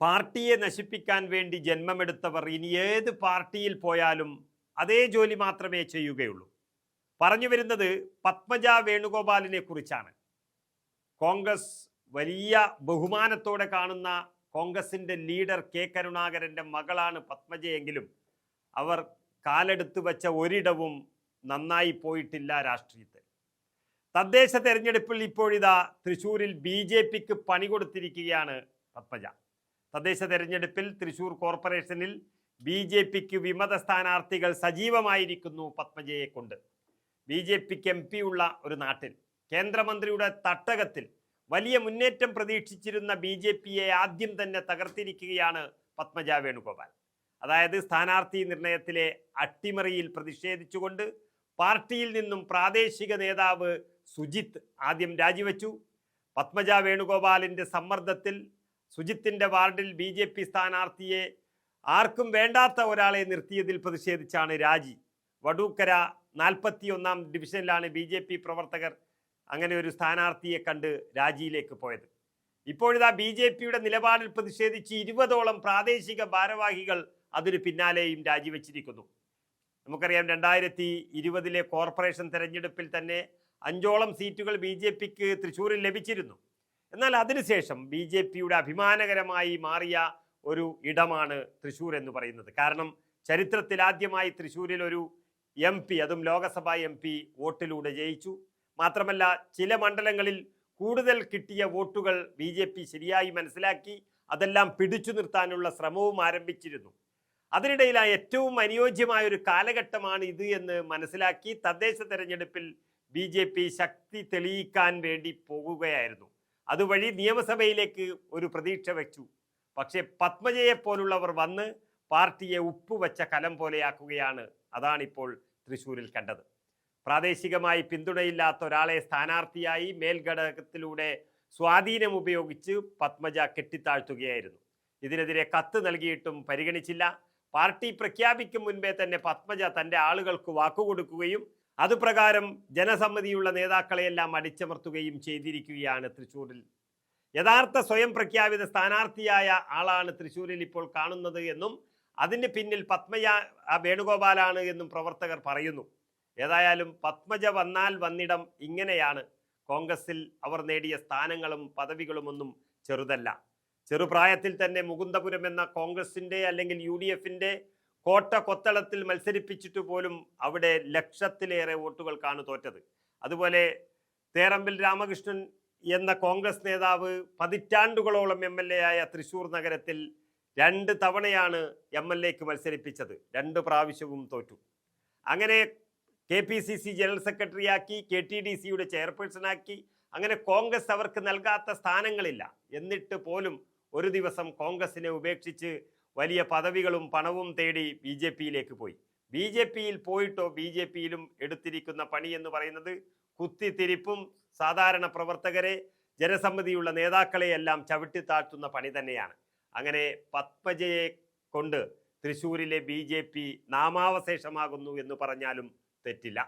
പാർട്ടിയെ നശിപ്പിക്കാൻ വേണ്ടി ജന്മമെടുത്തവർ ഇനി ഏത് പാർട്ടിയിൽ പോയാലും അതേ ജോലി മാത്രമേ ചെയ്യുകയുള്ളൂ. പറഞ്ഞു വരുന്നത് പത്മജ വേണുഗോപാലിനെ കുറിച്ചാണ്. കോൺഗ്രസ് വലിയ ബഹുമാനത്തോടെ കാണുന്ന കോൺഗ്രസിൻ്റെ ലീഡർ കെ കരുണാകരൻ്റെ മകളാണ് പത്മജയെങ്കിലും അവർ കാലെടുത്ത് വച്ച ഒരിടവും നന്നായി പോയിട്ടില്ല രാഷ്ട്രീയത്തിൽ. തദ്ദേശ തെരഞ്ഞെടുപ്പിൽ ഇപ്പോഴിതാ തൃശ്ശൂരിൽ BJPക്ക് പണി കൊടുത്തിരിക്കുകയാണ് പത്മജ. തദ്ദേശ തെരഞ്ഞെടുപ്പിൽ തൃശ്ശൂർ കോർപ്പറേഷനിൽ BJPക്ക് വിമത സ്ഥാനാർത്ഥികൾ സജീവമായിരിക്കുന്നു പത്മജയെ കൊണ്ട്. BJPക്ക് MP ഉള്ള ഒരു നാട്ടിൽ കേന്ദ്രമന്ത്രിയുടെ തട്ടകത്തിൽ വലിയ മുന്നേറ്റം പ്രതീക്ഷിച്ചിരുന്ന BJPയെ ആദ്യം തന്നെ തകർത്തിരിക്കുകയാണ് പത്മജ വേണുഗോപാൽ. അതായത് സ്ഥാനാർത്ഥി നിർണയത്തിലെ അട്ടിമറിയിൽ പ്രതിഷേധിച്ചുകൊണ്ട് പാർട്ടിയിൽ നിന്നും പ്രാദേശിക നേതാവ് സുജിത്ത് ആദ്യം രാജിവെച്ചു. പത്മജ വേണുഗോപാലിൻ്റെ സമ്മർദ്ദത്തിൽ സുജിത്തിൻ്റെ വാർഡിൽ BJP സ്ഥാനാർത്ഥിയെ ആർക്കും വേണ്ടാത്ത ഒരാളെ നിർത്തിയതിൽ പ്രതിഷേധിച്ചാണ് രാജി. വടൂക്കര 41-ാം ഡിവിഷനിലാണ് BJP പ്രവർത്തകർ അങ്ങനെ ഒരു സ്ഥാനാർത്ഥിയെ കണ്ട് രാജിയിലേക്ക് പോയത്. ഇപ്പോഴിതാ BJPയുടെ നിലപാടിൽ പ്രതിഷേധിച്ച് 20ഓളം പ്രാദേശിക ഭാരവാഹികൾ അതിന് പിന്നാലെയും രാജിവെച്ചിരിക്കുന്നു. നമുക്കറിയാം 2020 കോർപ്പറേഷൻ തെരഞ്ഞെടുപ്പിൽ തന്നെ 5ഓളം സീറ്റുകൾ BJPക്ക് തൃശ്ശൂരിൽ ലഭിച്ചിരുന്നു. എന്നാൽ അതിനുശേഷം BJPയുടെ അഭിമാനകരമായി മാറിയ ഒരു ഇടമാണ് തൃശ്ശൂർ എന്ന് പറയുന്നത്. കാരണം ചരിത്രത്തിൽ ആദ്യമായി തൃശ്ശൂരിൽ ഒരു MP, അതും ലോകസഭാ MP വോട്ടിലൂടെ ജയിച്ചു. മാത്രമല്ല ചില മണ്ഡലങ്ങളിൽ കൂടുതൽ കിട്ടിയ വോട്ടുകൾ BJP ശരിയായി മനസ്സിലാക്കി അതെല്ലാം പിടിച്ചു നിർത്താനുള്ള ശ്രമവും ആരംഭിച്ചിരുന്നു. അതിനിടയിലായി ഏറ്റവും അനുയോജ്യമായ ഒരു കാലഘട്ടമാണ് ഇത് എന്ന് മനസ്സിലാക്കി തദ്ദേശ തെരഞ്ഞെടുപ്പിൽ BJP ശക്തി തെളിയിക്കാൻ വേണ്ടി പോകുകയായിരുന്നു. അതുവഴി നിയമസഭയിലേക്ക് ഒരു പ്രതീക്ഷ വെച്ചു. പക്ഷേ പത്മജയെ പോലുള്ളവർ വന്ന് പാർട്ടിയെ ഉപ്പുവെച്ച കലം പോലെയാക്കുകയാണ്. അതാണിപ്പോൾ തൃശ്ശൂരിൽ കണ്ടത്. പ്രാദേശികമായി പിന്തുണയില്ലാത്ത ഒരാളെ സ്ഥാനാർത്ഥിയായി മേൽഘടകത്തിലൂടെ സ്വാധീനം ഉപയോഗിച്ച് പത്മജ കെട്ടിത്താഴ്ത്തുകയായിരുന്നു. ഇതിനെതിരെ കത്ത് നൽകിയിട്ടും പരിഗണിച്ചില്ല. പാർട്ടി പ്രഖ്യാപിക്കും മുൻപേ തന്നെ പത്മജ തൻ്റെ ആളുകൾക്ക് വാക്കുകൊടുക്കുകയും അതുപ്രകാരം ജനസമ്മതിയുള്ള നേതാക്കളെയെല്ലാം അടിച്ചമർത്തുകയും ചെയ്തിരിക്കുകയാണ് തൃശ്ശൂരിൽ. യഥാർത്ഥ സ്വയം പ്രഖ്യാപിത സ്ഥാനാർത്ഥിയായ ആളാണ് തൃശ്ശൂരിൽ ഇപ്പോൾ കാണുന്നത് എന്നും അതിന് പിന്നിൽ പത്മജ വേണുഗോപാലാണ് എന്നും പ്രവർത്തകർ പറയുന്നു. ഏതായാലും പത്മജ വന്നാൽ വന്നിടം ഇങ്ങനെയാണ്. കോൺഗ്രസിൽ അവർ നേടിയ സ്ഥാനങ്ങളും പദവികളുമൊന്നും ചെറുതല്ല. ചെറുപ്രായത്തിൽ തന്നെ മുകുന്ദപുരം എന്ന കോൺഗ്രസിൻ്റെ അല്ലെങ്കിൽ UDFൻ്റെ കോട്ട കൊത്തളത്തിൽ മത്സരിപ്പിച്ചിട്ട് പോലും അവിടെ ലക്ഷത്തിലേറെ വോട്ടുകൾക്കാണ് തോറ്റത്. അതുപോലെ തേറമ്പിൽ രാമകൃഷ്ണൻ എന്ന കോൺഗ്രസ് നേതാവ് പതിറ്റാണ്ടുകളോളം MLA ആയ തൃശ്ശൂർ നഗരത്തിൽ 2 തവണയാണ് MLAക്ക് മത്സരിപ്പിച്ചത്. 2 പ്രാവശ്യവും തോറ്റു. അങ്ങനെ KPCC ജനറൽ സെക്രട്ടറിയാക്കി, KTDCയുടെ ചെയർപേഴ്സണാക്കി. അങ്ങനെ കോൺഗ്രസ് അവർക്ക് നൽകാത്ത സ്ഥാനങ്ങളില്ല. എന്നിട്ട് പോലും ഒരു ദിവസം കോൺഗ്രസിനെ ഉപേക്ഷിച്ച് വലിയ പദവികളും പണവും തേടി BJPയിലേക്ക് പോയി. BJPയിൽ പോയിട്ടോ BJPയിലും എടുത്തിരിക്കുന്ന പണി എന്ന് പറയുന്നത് കുത്തിത്തിരിപ്പും സാധാരണ പ്രവർത്തകരെ ജനസമ്മതിയുള്ള നേതാക്കളെയെല്ലാം ചവിട്ടിത്താഴ്ത്തുന്ന പണി തന്നെയാണ്. അങ്ങനെ പത്മജയെ കൊണ്ട് തൃശ്ശൂരിലെ BJP നാമാവശേഷമാകുന്നു എന്ന് പറഞ്ഞാലും തെറ്റില്ല.